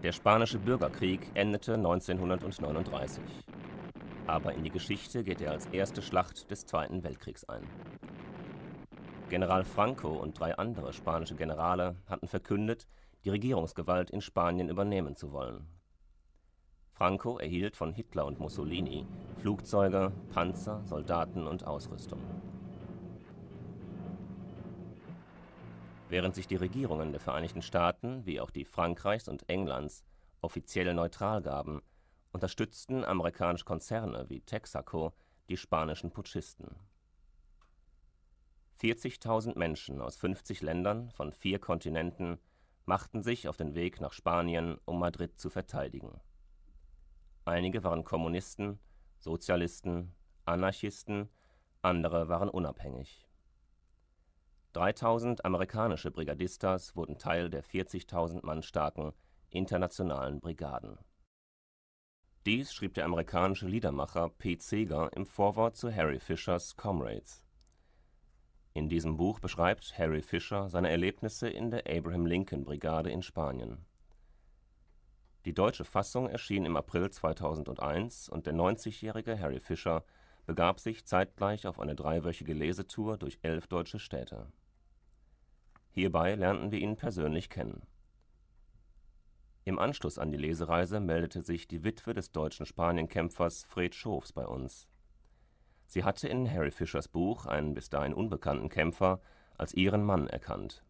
Der Spanische Bürgerkrieg endete 1939. Aber in die Geschichte geht er als erste Schlacht des Zweiten Weltkriegs ein. General Franco und 3 andere spanische Generale hatten verkündet, die Regierungsgewalt in Spanien übernehmen zu wollen. Franco erhielt von Hitler und Mussolini Flugzeuge, Panzer, Soldaten und Ausrüstung. Während sich die Regierungen der Vereinigten Staaten wie auch die Frankreichs und Englands offiziell neutral gaben, unterstützten amerikanische Konzerne wie Texaco die spanischen Putschisten. 40.000 Menschen aus 50 Ländern von 4 Kontinenten machten sich auf den Weg nach Spanien, um Madrid zu verteidigen. Einige waren Kommunisten, Sozialisten, Anarchisten, andere waren unabhängig. 3.000 amerikanische Brigadistas wurden Teil der 40.000 Mann starken internationalen Brigaden. Dies schrieb der amerikanische Liedermacher Pete Seeger im Vorwort zu Harry Fischers Comrades. In diesem Buch beschreibt Harry Fischer seine Erlebnisse in der Abraham-Lincoln-Brigade in Spanien. Die deutsche Fassung erschien im April 2001 und der 90-jährige Harry Fischer begab sich zeitgleich auf eine 3-wöchige Lesetour durch 11 deutsche Städte. Hierbei lernten wir ihn persönlich kennen. Im Anschluss an die Lesereise meldete sich die Witwe des deutschen Spanienkämpfers Fred Schoofs bei uns. Sie hatte in Harry Fischers Buch einen bis dahin unbekannten Kämpfer als ihren Mann erkannt.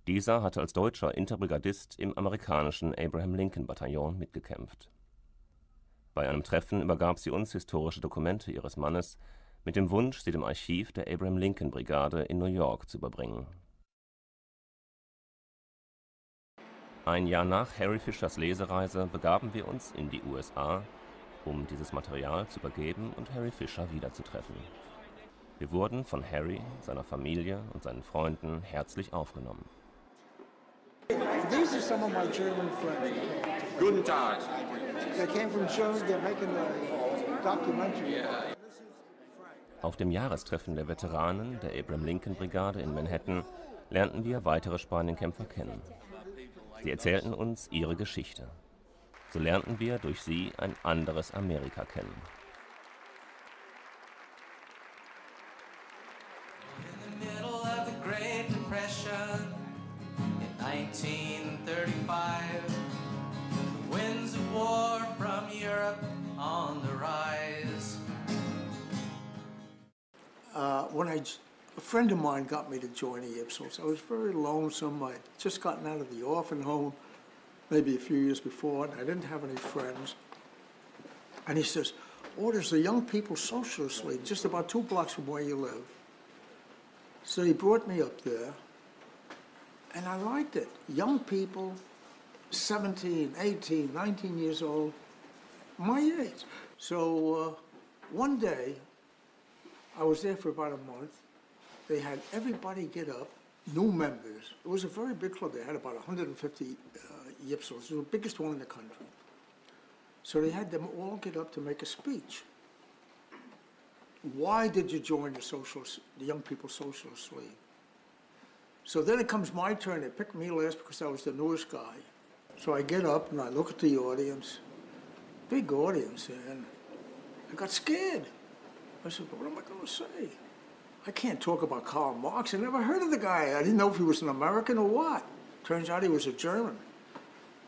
Dieser hatte als deutscher Interbrigadist im amerikanischen Abraham-Lincoln-Bataillon mitgekämpft. Bei einem Treffen übergab sie uns historische Dokumente ihres Mannes mit dem Wunsch, sie dem Archiv der Abraham-Lincoln-Brigade in New York zu überbringen. Ein Jahr nach Harry Fischers Lesereise begaben wir uns in die USA, um dieses Material zu übergeben und Harry Fischer wiederzutreffen. Wir wurden von Harry, seiner Familie und seinen Freunden herzlich aufgenommen. These are some of my German friends. Guten Tag. They came from Germany, they're making a documentary. Auf dem Jahrestreffen der Veteranen der Abraham-Lincoln-Brigade in Manhattan lernten wir weitere Spanienkämpfer kennen. Sie erzählten uns ihre Geschichte. So lernten wir durch sie ein anderes Amerika kennen. In the middle of the Great Depression in 1935, the winds of war from Europe on the rise. A friend of mine got me to join the Ipsos. I was very lonesome. I'd just gotten out of the orphan home maybe a few years before, and I didn't have any friends. And he says, oh, there's a Young People's Socialist League just about 2 blocks from where you live. So he brought me up there, and I liked it. Young people, 17, 18, 19 years old, my age. So one day, I was there for about a month. They had everybody get up, new members. It was a very big club. They had about 150 Ipsos. It was the biggest one in the country. So they had them all get up to make a speech. Why did you join the Young People's Socialist League? So then it comes my turn. They picked me last because I was the newest guy. So I get up and I look at the audience, big audience, and I got scared. I said, what am I going to say? I can't talk about Karl Marx. I never heard of the guy. I didn't know if he was an American or what. Turns out he was a German.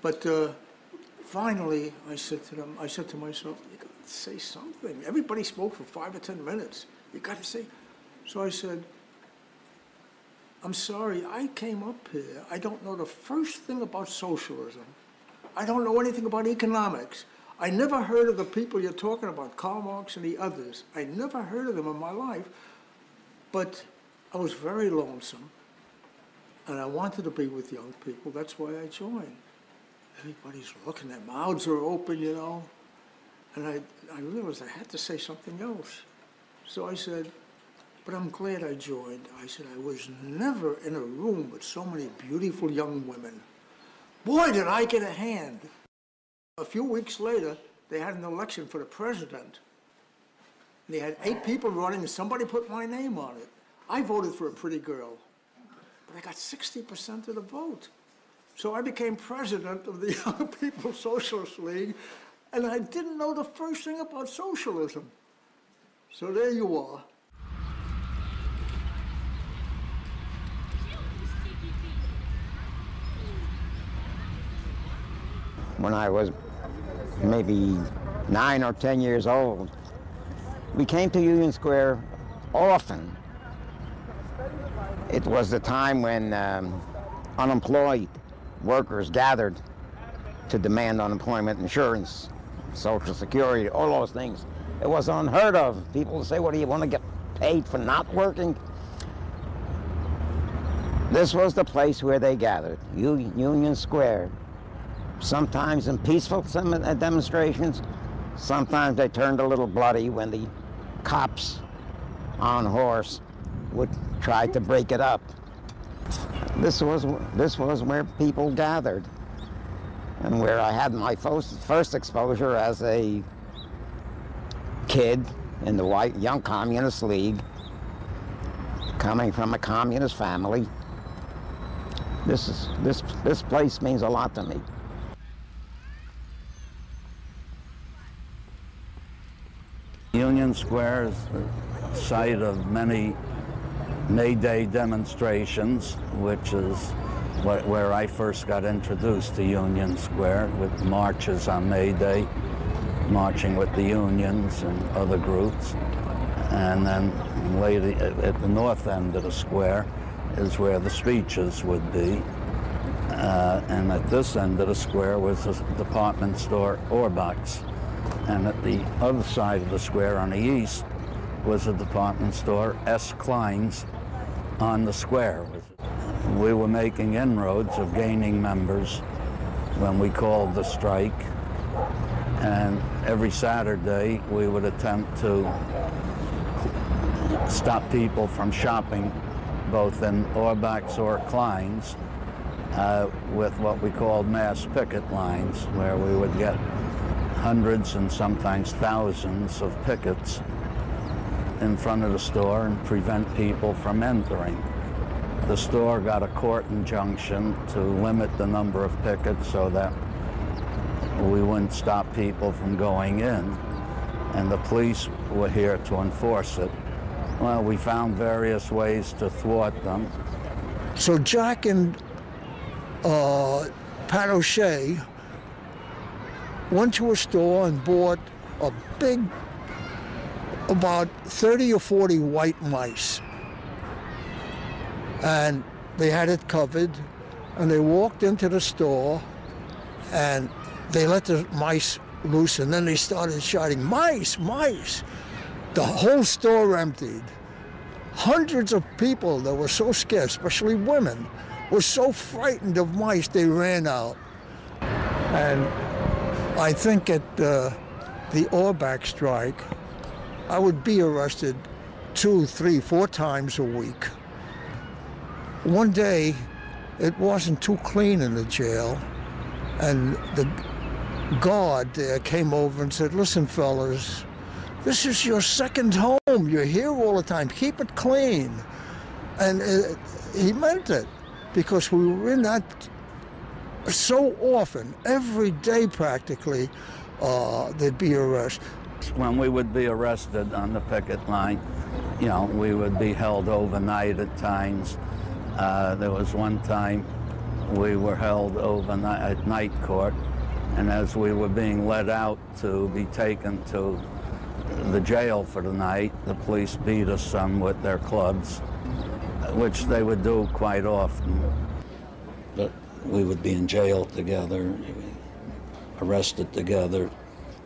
But finally, I said to myself, you got to say something. Everybody spoke for 5 or 10 minutes. You got to say. So I said, I'm sorry, I came up here. I don't know the first thing about socialism. I don't know anything about economics. I never heard of the people you're talking about, Karl Marx and the others. I never heard of them in my life. But I was very lonesome, and I wanted to be with young people. That's why I joined. Everybody's looking, their mouths are open, you know. And I realized I had to say something else. So I said, but I'm glad I joined. I said, I was never in a room with so many beautiful young women. Boy, did I get a hand. A few weeks later, they had an election for the president. They had 8 people running, and somebody put my name on it. I voted for a pretty girl, but I got 60% of the vote. So I became president of the Young People's Socialist League, and I didn't know the first thing about socialism. So there you are. When I was maybe 9 or 10 years old, we came to Union Square often. It was the time when unemployed workers gathered to demand unemployment insurance, Social Security, all those things. It was unheard of. People would say, "What, do you want to get paid for not working?" This was the place where they gathered, Union Square. Sometimes in peaceful demonstrations, sometimes they turned a little bloody when the cops on horse would try to break it up. This was where people gathered, and where I had my first exposure as a kid in the White Young Communist League, coming from a communist family. This place means a lot to me. Union Square is the site of many May Day demonstrations, which is where I first got introduced to Union Square, with marches on May Day, marching with the unions and other groups. And then later at the north end of the square is where the speeches would be. And at this end of the square was a department store, Orbach's. And at the other side of the square on the east was a department store, S. Klein's, on the square. We were making inroads of gaining members when we called the strike. And every Saturday we would attempt to stop people from shopping both in Orbach's or Klein's with what we called mass picket lines, where we would get hundreds and sometimes thousands of pickets in front of the store and prevent people from entering. The store got a court injunction to limit the number of pickets so that we wouldn't stop people from going in, and the police were here to enforce it. Well, we found various ways to thwart them. So Jack and Pat O'Shea went to a store and bought a big, about 30 or 40 white mice. And they had it covered, and they walked into the store, and they let the mice loose, and then they started shouting, "Mice, mice!" The whole store emptied. Hundreds of people that were so scared, especially women, were so frightened of mice, they ran out. And I think at the Orbach strike, I would be arrested 2, 3, 4 times a week. One day, it wasn't too clean in the jail, and the guard there came over and said, "Listen, fellas, this is your second home. You're here all the time. Keep it clean." And he meant it, because we were in that so often, every day practically, there'd be arrests. When we would be arrested on the picket line, you know, we would be held overnight at times. There was one time we were held overnight at night court, and as we were being led out to be taken to the jail for the night, the police beat us some with their clubs, which they would do quite often. But we would be in jail together, arrested together.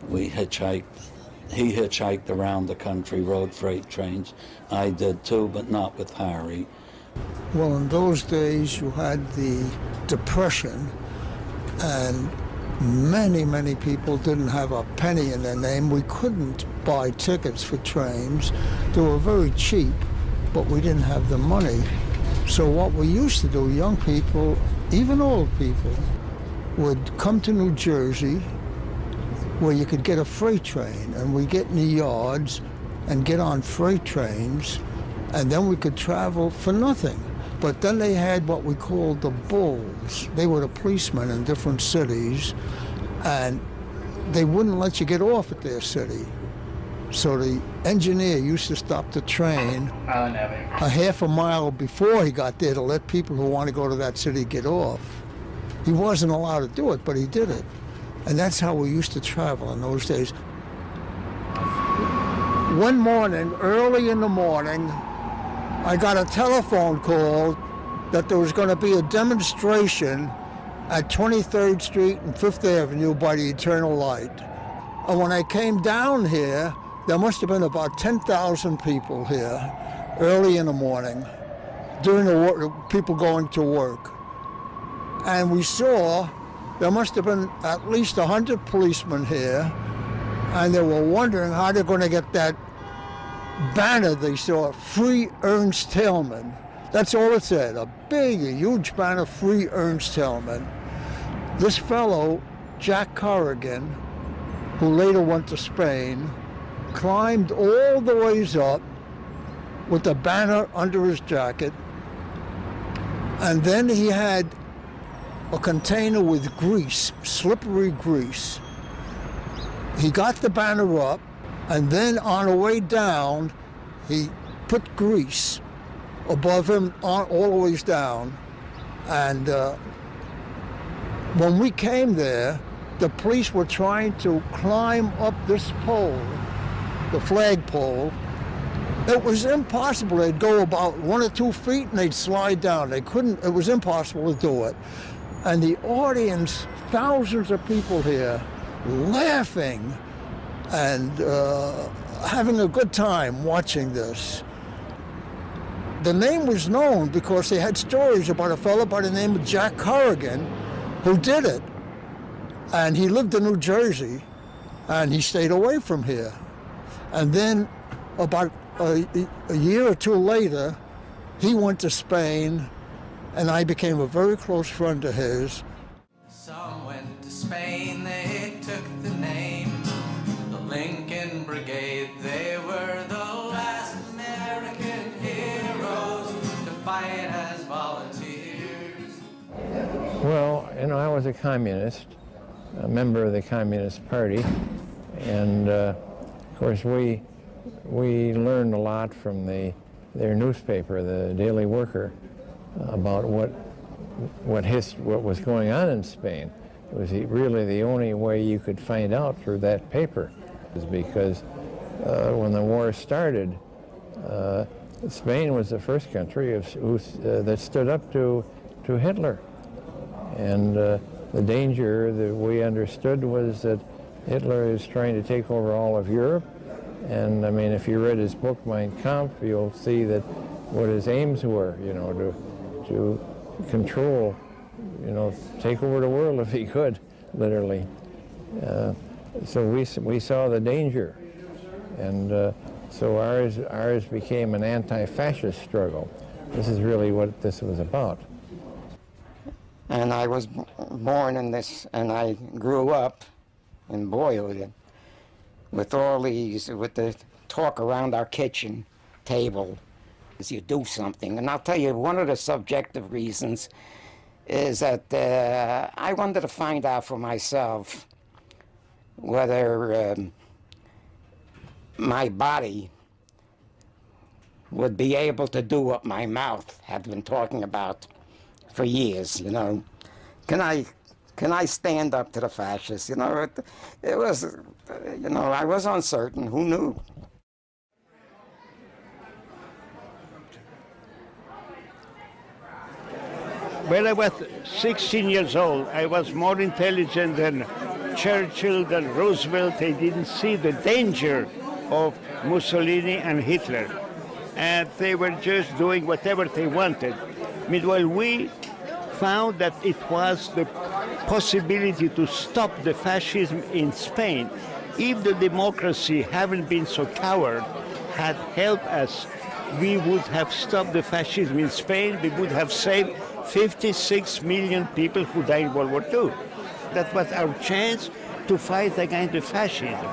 We hitchhiked. He hitchhiked around the country, rode freight trains. I did too, but not with Harry. Well, in those days, you had the Depression, and many, many people didn't have a penny in their name. We couldn't buy tickets for trains. They were very cheap, but we didn't have the money. So what we used to do, young people, even old people, would come to New Jersey, where you could get a freight train, and we'd get in the yards and get on freight trains, and then we could travel for nothing. But then they had what we called the bulls. They were the policemen in different cities, and they wouldn't let you get off at their city. So the engineer used to stop the train a half a mile before he got there to let people who want to go to that city get off. He wasn't allowed to do it, but he did it. And that's how we used to travel in those days. One morning, early in the morning, I got a telephone call that there was going to be a demonstration at 23rd Street and 5th Avenue by the Eternal Light. And when I came down here, there must have been about 10,000 people here early in the morning during the people going to work. And we saw there must have been at least 100 policemen here, and they were wondering how they're going to get that banner they saw, Free Ernst Thälmann. That's all it said, a huge banner, Free Ernst Thälmann. This fellow, Jack Corrigan, who later went to Spain, climbed all the ways up with the banner under his jacket, and then he had a container with grease, slippery grease. He got the banner up, and then on the way down, he put grease above him all the ways down. And when we came there, the police were trying to climb up this pole, the flagpole. It was impossible. They'd go about 1 or 2 feet and they'd slide down. They couldn't, it was impossible to do it. And the audience, thousands of people here, laughing and having a good time watching this. The name was known because they had stories about a fellow by the name of Jack Corrigan who did it. And he lived in New Jersey, and he stayed away from here. And then about a year or two later, he went to Spain, and I became a very close friend of his. Some went to Spain, they took the name, the Lincoln Brigade. They were the last American heroes to fight as volunteers. Well, you know, I was a communist, a member of the Communist Party, and of course we learned a lot from their newspaper, the Daily Worker, about what was going on in Spain. It was really the only way you could find out through that paper, is because when the war started, Spain was the first country that stood up to Hitler, and the danger that we understood was that Hitler is trying to take over all of Europe. And I mean, if you read his book, Mein Kampf, you'll see that what his aims were, you know, to control, you know, take over the world if he could, literally. So we saw the danger. And so ours became an anti-fascist struggle. This is really what this was about. And I was born in this, and I grew up in boyhood with all these, with the talk around our kitchen table as you do something. And I'll tell you, one of the subjective reasons is that I wanted to find out for myself whether my body would be able to do what my mouth had been talking about for years, you know. Can I stand up to the fascists? You know, it was, you know, I was uncertain. Who knew? When I was 16 years old, I was more intelligent than Churchill, than Roosevelt. They didn't see the danger of Mussolini and Hitler. And they were just doing whatever they wanted. Meanwhile, we found that it was the possibility to stop the fascism in Spain. If the democracy hadn't been so coward, had helped us, we would have stopped the fascism in Spain. We would have saved 56 million people who died in World War II. That was our chance to fight against the fascism.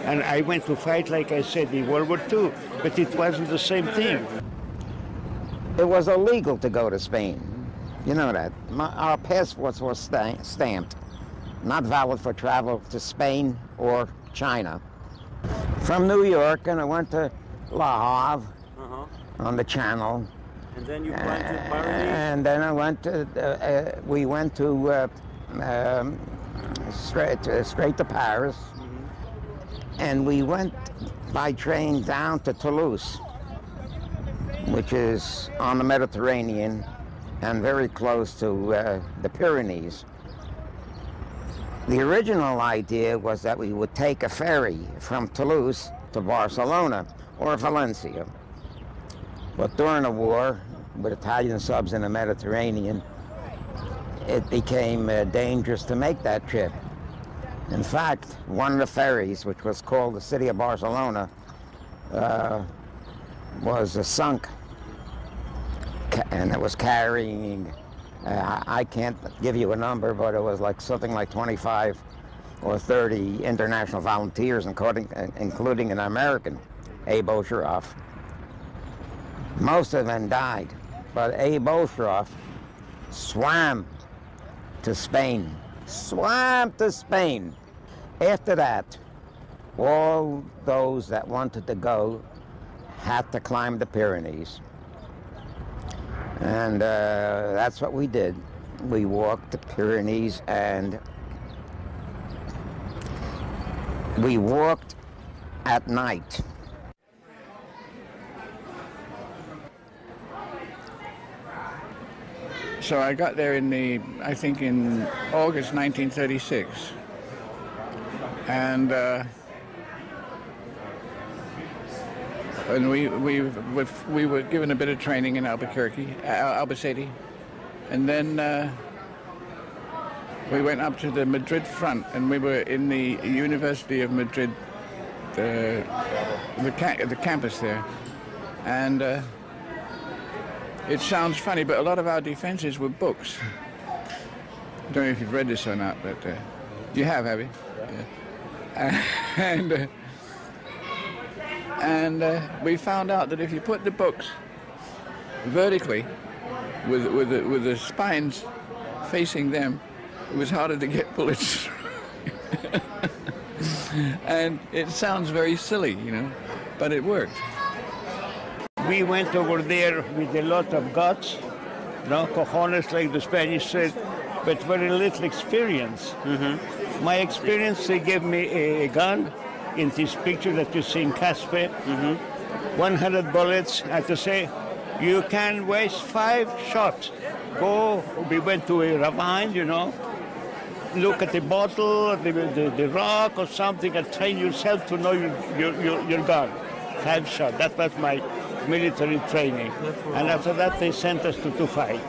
And I went to fight, like I said, in World War II, but it wasn't the same thing. it was illegal to go to Spain. You know that. Our passports were stamped, not valid for travel to Spain or China. From New York, and I went to La Havre on the Channel. And then you went to Paris? And then I went to, we went to straight to Paris. And we went by train down to Toulouse, which is on the Mediterranean and very close to the Pyrenees. The original idea was that we would take a ferry from Toulouse to Barcelona or Valencia. But during the war, with Italian subs in the Mediterranean, it became dangerous to make that trip. In fact, one of the ferries, which was called the City of Barcelona, was sunk, and it was carrying, I can't give you a number, but it was like something like 25 or 30 international volunteers, including an American, Abe Oshroff. Most of them died, but Abe Oshroff swam to Spain. Swam to Spain. After that, all those that wanted to go had to climb the Pyrenees. And that's what we did. We walked the Pyrenees, and we walked at night. So I got there I think in August 1936. And we were given a bit of training in Albacete. And then we went up to the Madrid front, and we were in the University of Madrid, the campus there. And it sounds funny, but a lot of our defenses were books. I don't know if you've read this or not, but you have you? Yeah. And we found out that if you put the books vertically, with the spines facing them, it was harder to get bullets through. And it sounds very silly, you know, but it worked. We went over there with a lot of guts, no cojones, like the Spanish said, but very little experience. My experience, they gave me a gun in this picture that you see in Caspe, 100 bullets. I had to say, you can waste 5 shots. We went to a ravine, you know, look at the bottle, the rock or something, and train yourself to know your gun. 5 shots, that was my military training. And after that, they sent us to fight.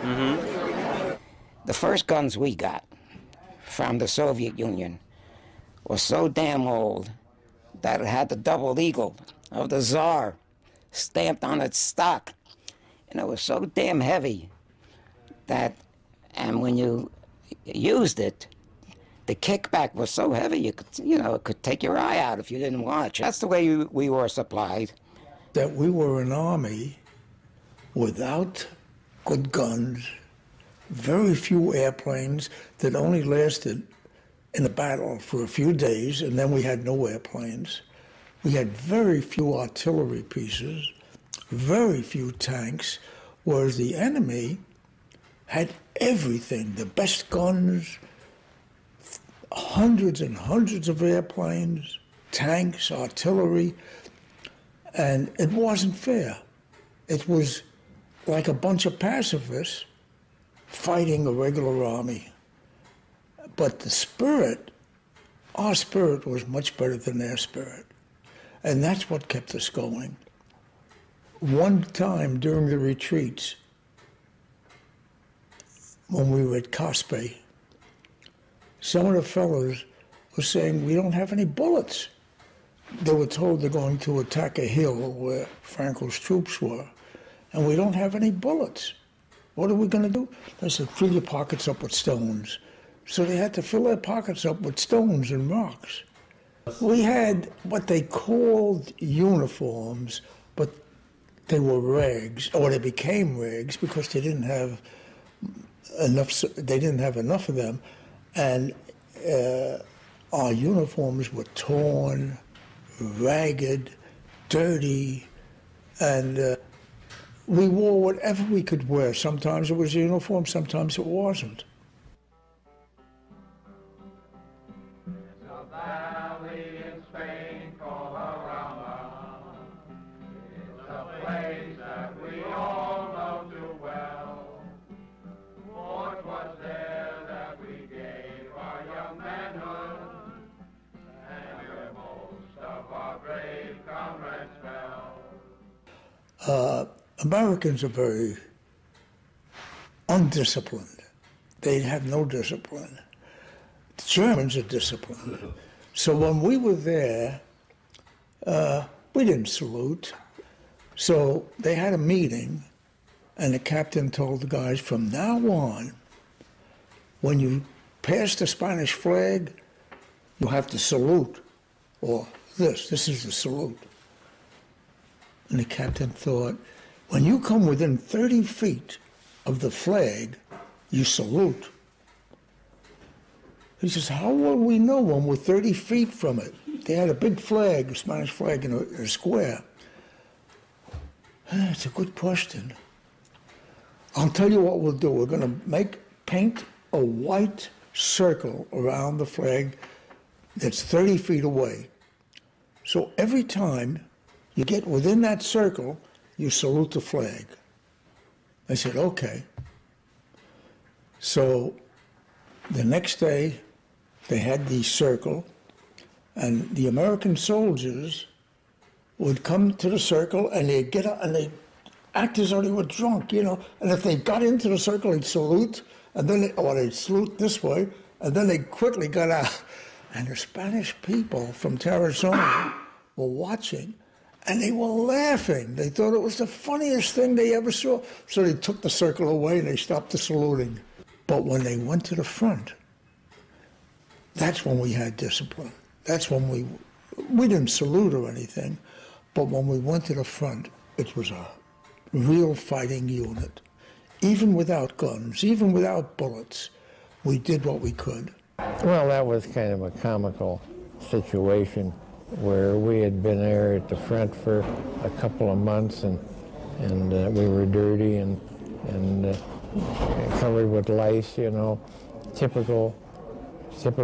The first guns we got from the Soviet Union were so damn old that it had the double eagle of the Tsar stamped on its stock. And it was so damn heavy that, and when you used it, the kickback was so heavy you could, it could take your eye out if you didn't watch. That's the way we were supplied. That we were an army without good guns, very few airplanes that only lasted in the battle for a few days, and then we had no airplanes. We had very few artillery pieces, very few tanks, whereas the enemy had everything, the best guns, hundreds and hundreds of airplanes, tanks, artillery, and it wasn't fair. It was like a bunch of pacifists fighting a regular army. But the spirit, our spirit was much better than their spirit. And that's what kept us going. One time during the retreats, when we were at Caspe, some of the fellows were saying, we don't have any bullets. They were told they're going to attack a hill where Franco's troops were, and we don't have any bullets. What are we going to do? They said, fill your pockets up with stones. So they had to fill their pockets up with stones and rocks. We had what they called uniforms, but they were rags, or they became rags because they didn't have enough. They didn't have enough of them, and our uniforms were torn, ragged, dirty, and we wore whatever we could wear. Sometimes it was a uniform, sometimes it wasn't. Americans are very undisciplined. They have no discipline. The Germans are disciplined. So when we were there, we didn't salute. So they had a meeting, and the captain told the guys, from now on, when you pass the Spanish flag, you have to salute, or this is the salute. And the captain thought, when you come within 30 feet of the flag, you salute. He says, how will we know when we're 30 feet from it? They had a big flag, a Spanish flag in a square. It's a good question. I'll tell you what we'll do. We're going to paint a white circle around the flag that's 30 feet away. So every time you get within that circle, you salute the flag. I said, okay. So the next day, they had the circle, and the American soldiers would come to the circle, and they'd get up, and they'd act as though they were drunk, you know. And if they got into the circle, they'd salute, and then they'd salute this way, and then they quickly got out. And the Spanish people from Arizona were watching, and they were laughing. They thought it was the funniest thing they ever saw. So they took the circle away and they stopped the saluting. But when they went to the front, that's when we had discipline. That's when we didn't salute or anything, but when we went to the front, it was a real fighting unit. Even without guns, even without bullets, we did what we could. Well, that was kind of a comical situation, where we had been there at the front for a couple of months, and we were dirty and covered with lice, you know, typical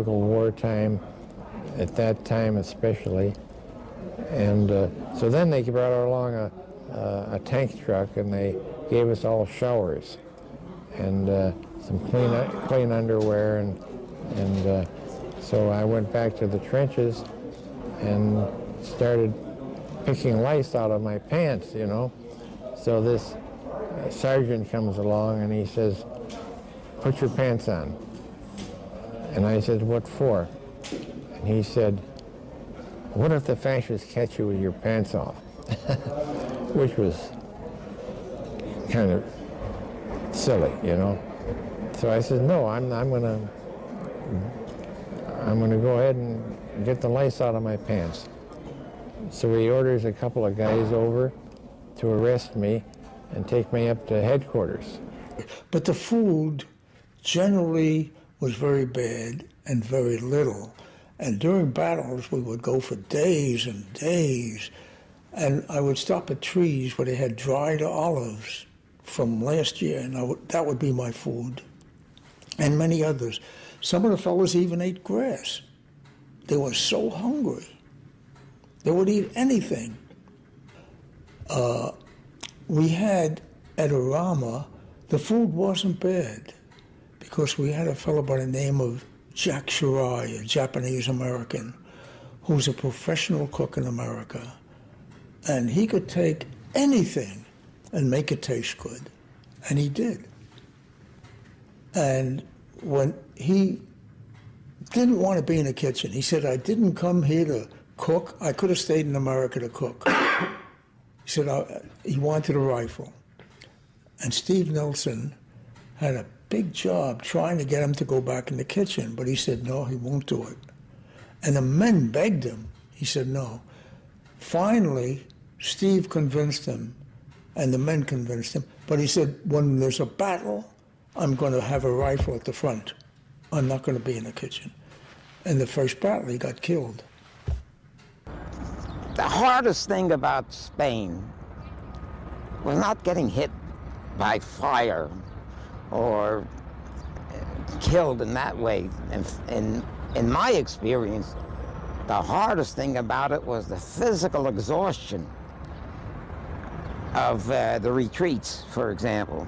wartime, at that time especially. And so then they brought along a tank truck, and they gave us all showers and some clean underwear, and so I went back to the trenches and started picking lice out of my pants, you know. So this sergeant comes along and he says, put your pants on. And I said, what for? And he said, what if the fascists catch you with your pants off? Which was kind of silly, you know. So I said, no, I'm gonna go ahead and get the lice out of my pants. So he orders a couple of guys over to arrest me and take me up to headquarters. But the food generally was very bad and very little. And during battles, we would go for days and days. And I would stop at trees where they had dried olives from last year, and that would be my food. And many others. Some of the fellows even ate grass. They were so hungry. They would eat anything. We had at Arama, the food wasn't bad, because we had a fellow by the name of Jack Shirai, a Japanese-American, who's a professional cook in America. And he could take anything and make it taste good. And he did. And when he didn't want to be in the kitchen, he said, I didn't come here to cook. I could have stayed in America to cook. He said he wanted a rifle. And Steve Nelson had a big job trying to get him to go back in the kitchen, but he said, no, he won't do it. And the men begged him. He said, no. Finally, Steve convinced him And the men convinced him. But he said, when there's a battle, I'm going to have a rifle at the front. I'm not going to be in the kitchen. In the first battle, he got killed. The hardest thing about Spain was not getting hit by fire or killed in that way. In my experience, the hardest thing about it was the physical exhaustion of the retreats, for example,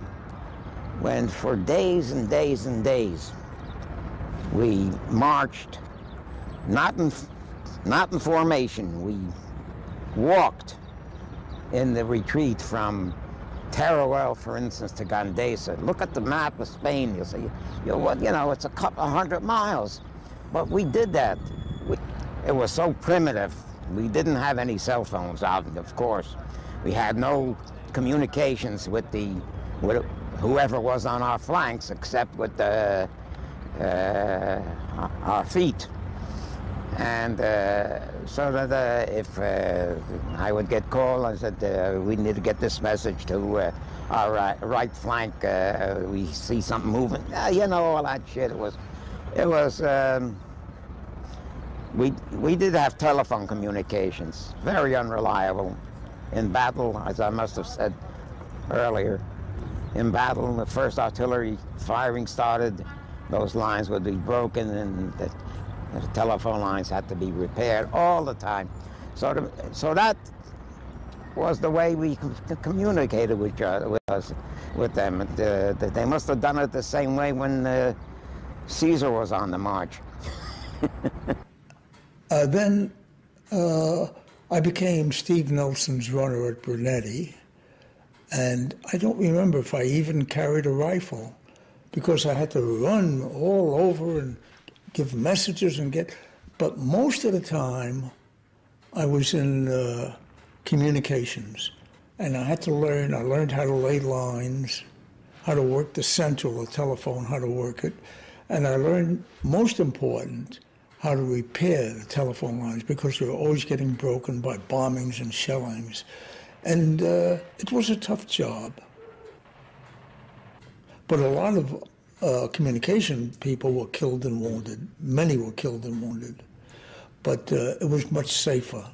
when for days and days and days we marched, not in formation, we walked in the retreat from Teruel, for instance, to Gandesa. Look at the map of Spain, you'll see, it's a couple 100 miles. But we did that. It was so primitive. We didn't have any cell phones, of course. We had no communications with whoever was on our flanks, except with our feet. And so that if I would get called, I said, we need to get this message to our right flank. We see something moving. All that shit. We did have telephone communications, very unreliable. In battle, as I must have said earlier, in battle, the first artillery firing started, those lines would be broken and the telephone lines had to be repaired all the time. So that was the way we communicated with them. They must have done it the same way when Caesar was on the march. Then I became Steve Nelson's runner at Brunetti, and I don't remember if I even carried a rifle, because I had to run all over and give messages but most of the time I was in communications, and I learned how to lay lines, how to work the central, the telephone, how to work it, and I learned, most important, how to repair the telephone lines, because they were always getting broken by bombings and shellings. And it was a tough job. But a lot of communication people were killed and wounded. Many were killed and wounded. But it was much safer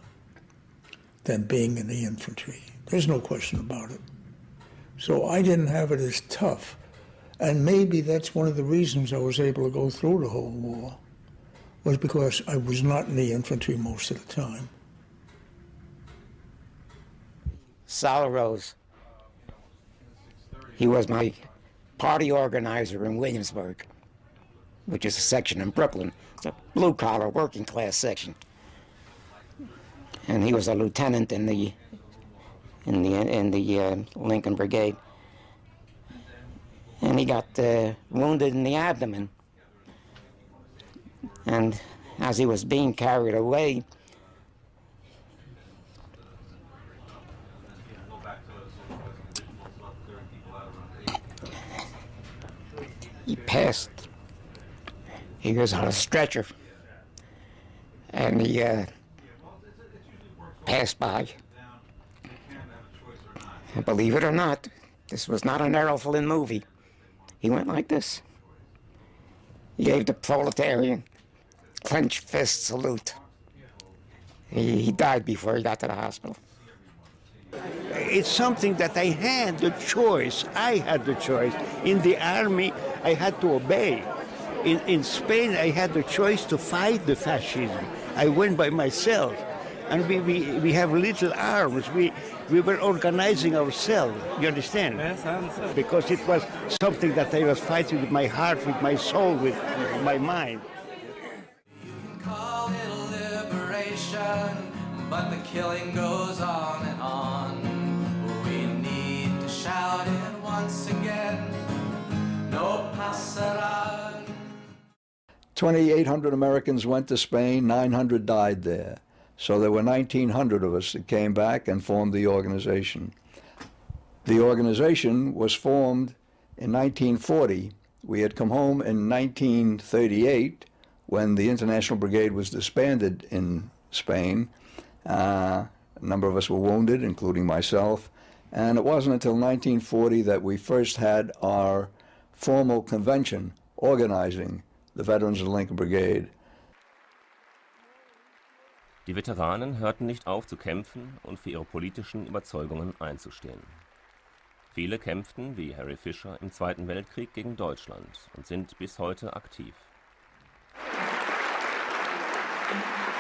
than being in the infantry. There's no question about it. So I didn't have it as tough. And maybe that's one of the reasons I was able to go through the whole war, was because I was not in the infantry most of the time. Sal Rose, he was my party organizer in Williamsburg, which is a section in Brooklyn. It's a blue-collar, working-class section. And he was a lieutenant in the Lincoln Brigade. And he got wounded in the abdomen. And as he was being carried away, he passed. He was on a stretcher, and he passed by. And believe it or not, this was not an Errol Flynn movie. He went like this. He gave the proletarian clenched fist salute. He died before he got to the hospital. It's something that I had the choice. I had the choice. In the army, I had to obey. In Spain, I had the choice to fight the fascism. I went by myself. And we have little arms. We were organizing ourselves. You understand? Yes, I understand. Because it was something that I was fighting with my heart, with my soul, with my mind. You can call it a liberation, but the killing goes on and on. We need to shout it once again. No pasarán. 2,800 Americans went to Spain, 900 died there. So there were 1,900 of us that came back and formed the organization. The organization was formed in 1940. We had come home in 1938 when the International Brigade was disbanded in Spain. A number of us were wounded, including myself, And it wasn't until 1940 that we first had our formal convention organizing the Veterans of the Lincoln Brigade. Die Veteranen hörten nicht auf zu kämpfen und für ihre politischen Überzeugungen einzustehen. Viele kämpften, wie Harry Fisher, im Zweiten Weltkrieg gegen Deutschland und sind bis heute aktiv.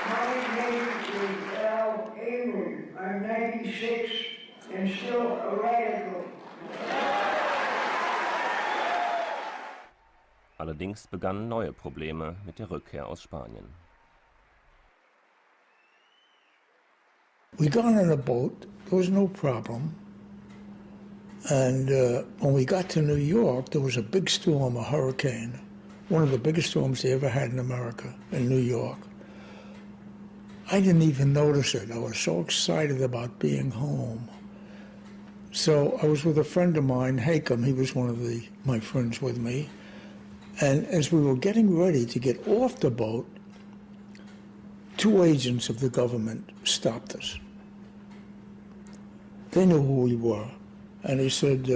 My name is Al Avery. I'm 96 and still a radical. Allerdings begannen neue Probleme mit der Rückkehr aus Spanien. We got on a boat. There was no problem. And when we got to New York, there was a big storm, a hurricane, one of the biggest storms they ever had in America, in New York. I didn't even notice it. I was so excited about being home. So I was with a friend of mine, Hakem. He was one of my friends with me. And as we were getting ready to get off the boat, two agents of the government stopped us. They knew who we were. And they said,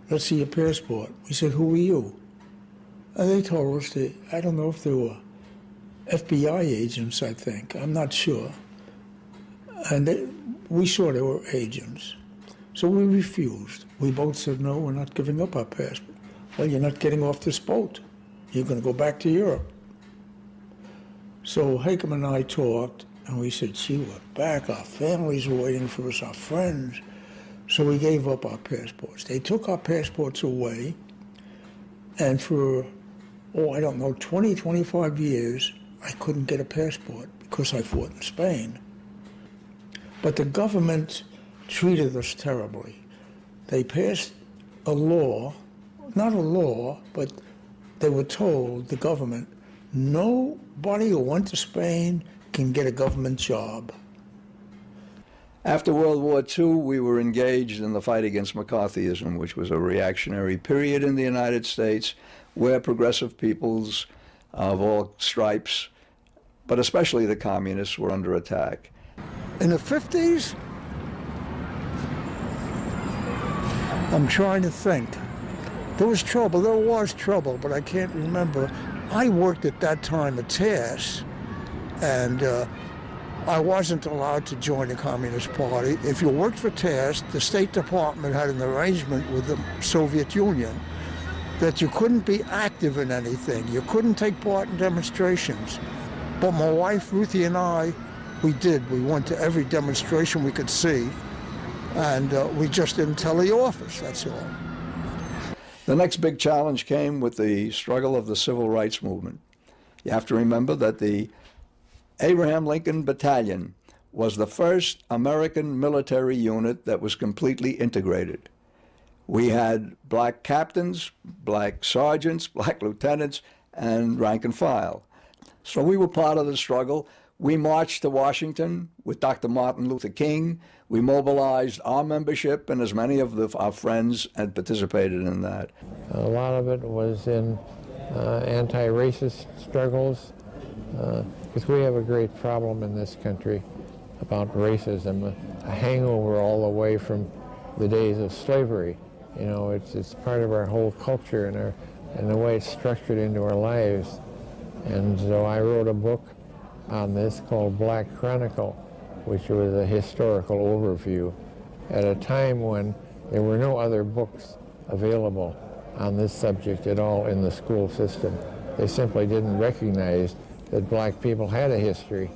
let's see your passport. We said, who are you? And they told us that, I don't know if they were FBI agents, I think. I'm not sure. And we saw they were agents. So we refused. We both said, no, we're not giving up our passport. Well, you're not getting off this boat. You're going to go back to Europe. So Hakem and I talked, and we said, gee, we're back. Our families are waiting for us, our friends. So we gave up our passports. They took our passports away, and for, 20, 25 years, I couldn't get a passport because I fought in Spain. But the government treated us terribly. They passed a law, not a law, but they were told, the government, nobody who went to Spain can get a government job. After World War II, we were engaged in the fight against McCarthyism, which was a reactionary period in the United States where progressive peoples of all stripes, but especially the communists, were under attack. In the 50s, I'm trying to think. There was trouble, but I can't remember. I worked at that time at TASS, and I wasn't allowed to join the Communist Party. If you worked for TASS, the State Department had an arrangement with the Soviet Union that you couldn't be active in anything. You couldn't take part in demonstrations. But my wife, Ruthie, and I, we did. We went to every demonstration we could see, and we just didn't tell the office, that's all. The next big challenge came with the struggle of the civil rights movement. You have to remember that the Abraham Lincoln Battalion was the first American military unit that was completely integrated. We had black captains, black sergeants, black lieutenants, and rank and file. So we were part of the struggle. We marched to Washington with Dr. Martin Luther King. We mobilized our membership, and as many of our friends had participated in that. A lot of it was in anti-racist struggles, because we have a great problem in this country about racism, a hangover all the way from the days of slavery. You know, it's part of our whole culture and the way it's structured into our lives. And so I wrote a book on this called Black Chronicle, which was a historical overview at a time when there were no other books available on this subject at all in the school system. They simply didn't recognize that black people had a history.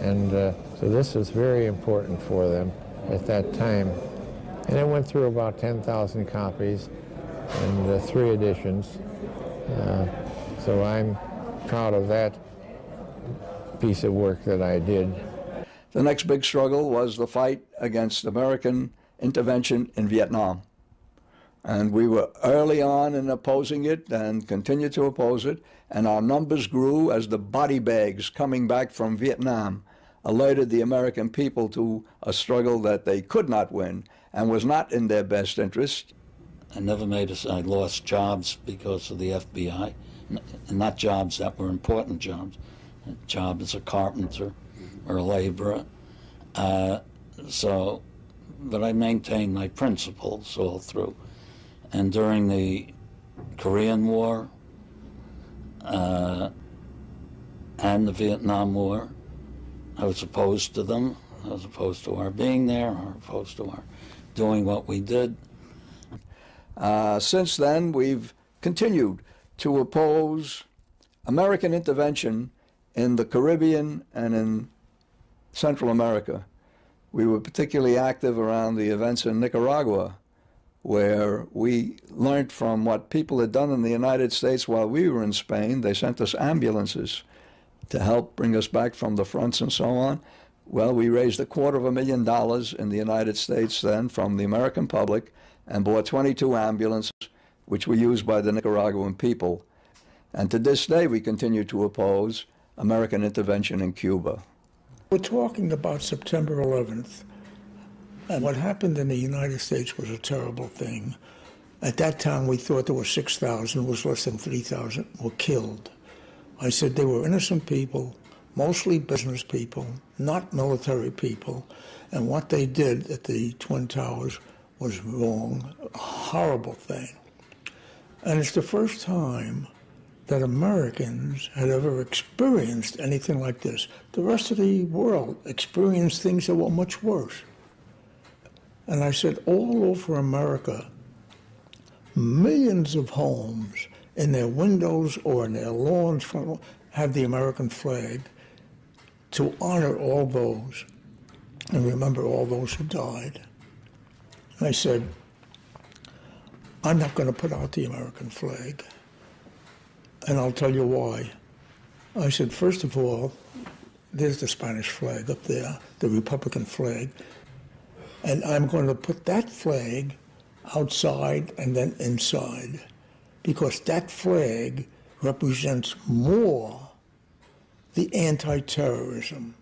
And so this was very important for them at that time. And it went through about 10,000 copies and 3 editions. So I'm proud of that piece of work that I did. The next big struggle was the fight against American intervention in Vietnam. And we were early on in opposing it and continued to oppose it, and our numbers grew as the body bags coming back from Vietnam alerted the American people to a struggle that they could not win and was not in their best interest. I lost jobs because of the FBI, and not jobs that were important jobs. A job as a carpenter or a laborer. So but I maintained my principles all through. And during the Korean War and the Vietnam War, I was opposed to them. I was opposed to our being there, or opposed to our doing what we did. Since then, we've continued to oppose American intervention in the Caribbean and in Central America. We were particularly active around the events in Nicaragua, where we learned from what people had done in the United States while we were in Spain. They sent us ambulances to help bring us back from the fronts and so on. Well, we raised $250,000 in the United States then from the American public and bought 22 ambulances, which were used by the Nicaraguan people. And to this day, we continue to oppose American intervention in Cuba. We're talking about September 11th, and what happened in the United States was a terrible thing. At that time, we thought there were 6,000, was less than 3,000 were killed. I said they were innocent people, mostly business people, not military people, and what they did at the Twin Towers was wrong, a horrible thing. And it's the first time that Americans had ever experienced anything like this. The rest of the world experienced things that were much worse. And I said, all over America, millions of homes in their windows or in their lawns have the American flag to honor all those and remember all those who died. And I said, I'm not going to put out the American flag. And I'll tell you why. I said, first of all, there's the Spanish flag up there, the Republican flag. And I'm going to put that flag outside and then inside, because that flag represents more the anti-terrorism.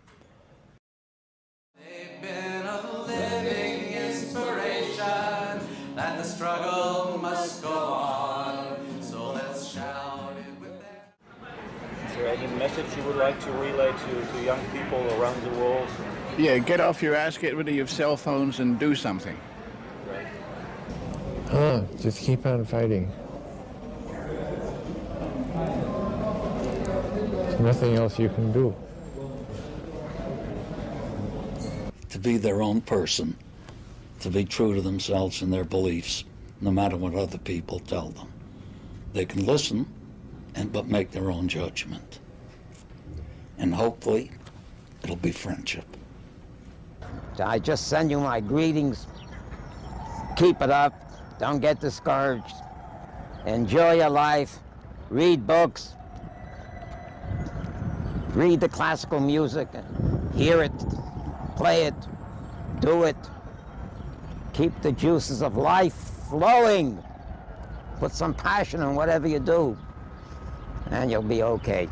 They've been a living inspiration that the struggle must go on. So let's shout it with them. Is there any message you would like to relay to young people around the world? Yeah, get off your ass, get rid of your cell phones and do something. Just keep on fighting. There's nothing else you can do. To be their own person, to be true to themselves and their beliefs, no matter what other people tell them. They can listen, but make their own judgment. And hopefully, it'll be friendship. I just send you my greetings. Keep it up. Don't get discouraged. Enjoy your life. Read books. Read the classical music. Hear it. Play it. Do it. Keep the juices of life flowing. Put some passion in whatever you do, and you'll be okay.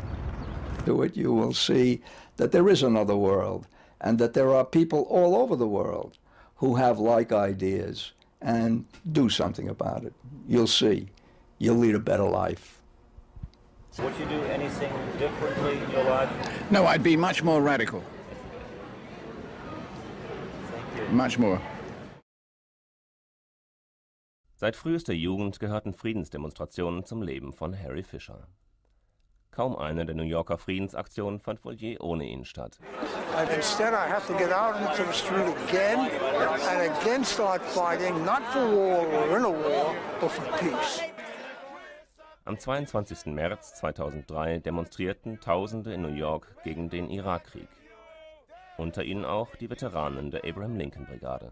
Do it, you will see that there is another world, and that there are people all over the world who have like ideas, and do something about it. You'll see. You'll lead a better life. Would you do anything differently in your life? No, I'd be much more radical. Thank you. Much more. Seit frühester Jugend gehörten Friedensdemonstrationen zum Leben von Harry Fisher. Kaum eine der New Yorker Friedensaktionen fand wohl je ohne ihn statt. And instead I have to get out into the street again and again start fighting, not for war or in a war, but for peace. Am 22. März 2003 demonstrierten Tausende in New York gegen den Irakkrieg. Unter ihnen auch die Veteranen der Abraham-Lincoln-Brigade.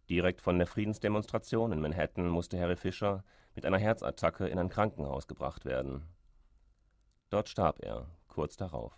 Direkt von der Friedensdemonstration in Manhattan musste Harry Fisher mit einer Herzattacke in ein Krankenhaus gebracht werden. Dort starb er kurz darauf.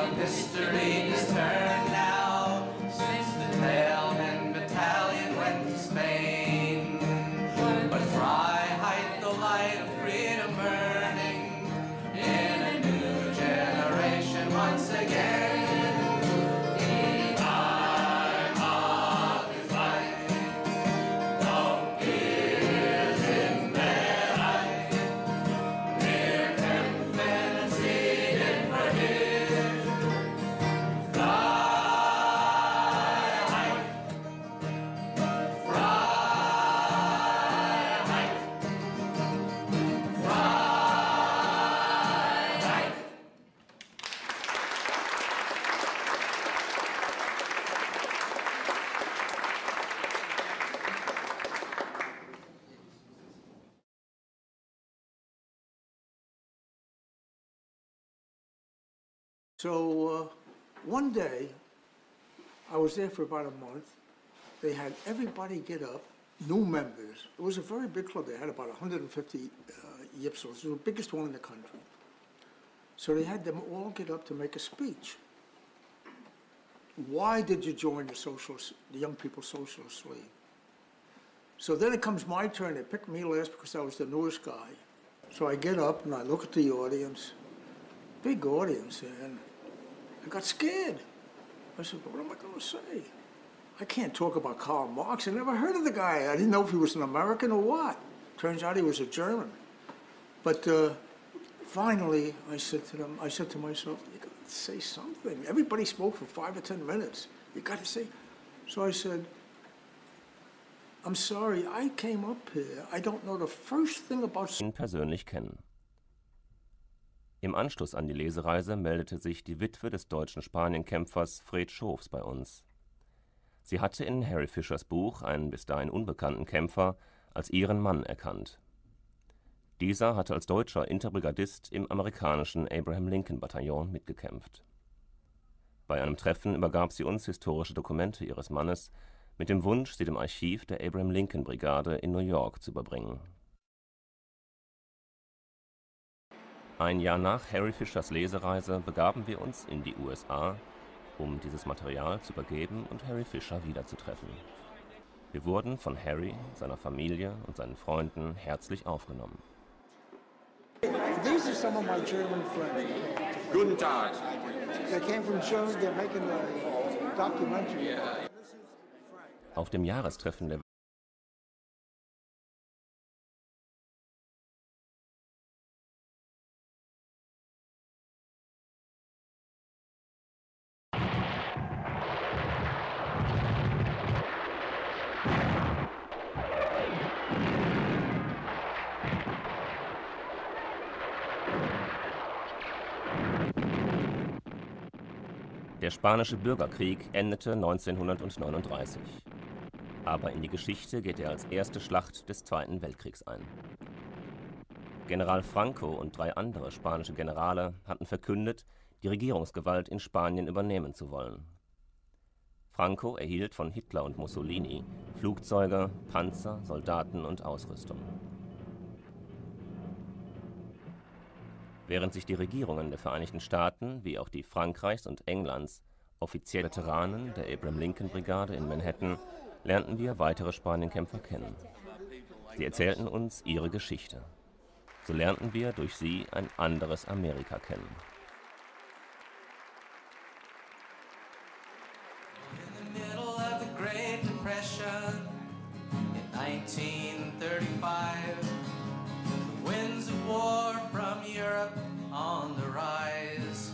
of history has turned now since the Thälmann battalion went to Spain. But Freiheit, the light of freedom burning in a new generation once again. So one day, I was there for about a month. They had everybody get up, new members. It was a very big club. They had about 150 Yipsos. It was the biggest one in the country. So they had them all get up to make a speech. Why did you join the Young People's Socialist League? So then it comes my turn. They picked me last because I was the newest guy. So I get up and I look at the audience, big audience, and I got scared. I said, what am I going to say? I can't talk about Karl Marx. I never heard of the guy. I didn't know if he was an American or what. Turns out he was a German. But finally, I said to myself, you got to say something. Everybody spoke for 5 or 10 minutes. You got to say. So I said, I'm sorry, I came up here. I don't know the first thing about... ...ihn persönlich kennen. Im Anschluss an die Lesereise meldete sich die Witwe des deutschen Spanienkämpfers Fred Schoofs bei uns. Sie hatte in Harry Fischers Buch einen bis dahin unbekannten Kämpfer als ihren Mann erkannt. Dieser hatte als deutscher Interbrigadist im amerikanischen Abraham-Lincoln-Bataillon mitgekämpft. Bei einem Treffen übergab sie uns historische Dokumente ihres Mannes mit dem Wunsch, sie dem Archiv der Abraham-Lincoln-Brigade in New York zu überbringen. Ein Jahr nach Harry Fischers Lesereise begaben wir uns in die USA, um dieses Material zu übergeben und Harry Fischer wiederzutreffen. Wir wurden von Harry, seiner Familie und seinen Freunden herzlich aufgenommen. These are some of my German friends. Guten Tag. They came from Germany. They're making a documentary. Auf dem Jahrestreffen der Der Spanische Bürgerkrieg endete 1939. Aber in die Geschichte geht er als erste Schlacht des Zweiten Weltkriegs ein. General Franco und 3 andere spanische Generale hatten verkündet, die Regierungsgewalt in Spanien übernehmen zu wollen. Franco erhielt von Hitler und Mussolini Flugzeuge, Panzer, Soldaten und Ausrüstung. Während sich die Regierungen der Vereinigten Staaten wie auch die Frankreichs und Englands offiziell Veteranen der Abraham-Lincoln-Brigade in Manhattan lernten wir weitere Spanienkämpfer kennen. Sie erzählten uns ihre Geschichte. So lernten wir durch sie ein anderes Amerika kennen. In the middle of the Great Depression in 1935, the winds of war from Europe on the rise.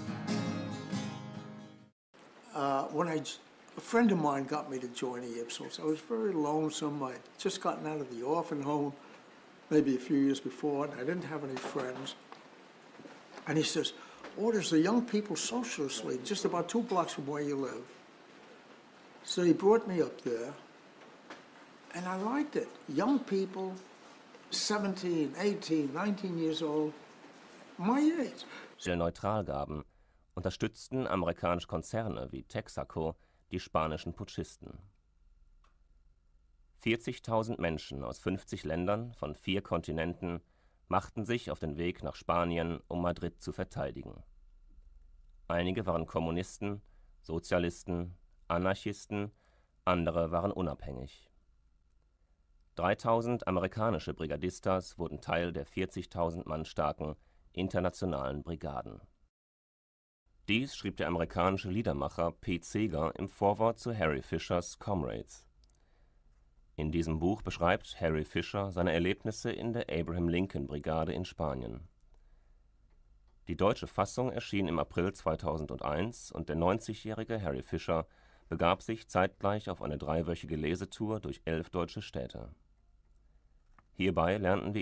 A friend of mine got me to join the Ipsos. I was very lonesome. I'd just gotten out of the orphan home maybe a few years before, and I didn't have any friends. And he says, oh, there's the Young People's Socialist League just about 2 blocks from where you live. So he brought me up there, and I liked it. Young people, 17, 18, 19 years old, my age. Neutral gaben, unterstützten amerikanische Konzerne wie Texaco die spanischen Putschisten. 40.000 Menschen aus 50 Ländern von 4 Kontinenten machten sich auf den Weg nach Spanien, um Madrid zu verteidigen. Einige waren Kommunisten, Sozialisten, Anarchisten, andere waren unabhängig. 3000 amerikanische Brigadistas wurden Teil der 40.000 Mann starken internationalen Brigaden. Dies schrieb der amerikanische Liedermacher Pete Seeger im Vorwort zu Harry Fischers Comrades. In diesem Buch beschreibt Harry Fischer seine Erlebnisse in der Abraham-Lincoln-Brigade in Spanien. Die deutsche Fassung erschien im April 2001 und der 90-jährige Harry Fischer begab sich zeitgleich auf eine 3-wöchige Lesetour durch 11 deutsche Städte. Hierbei lernten wir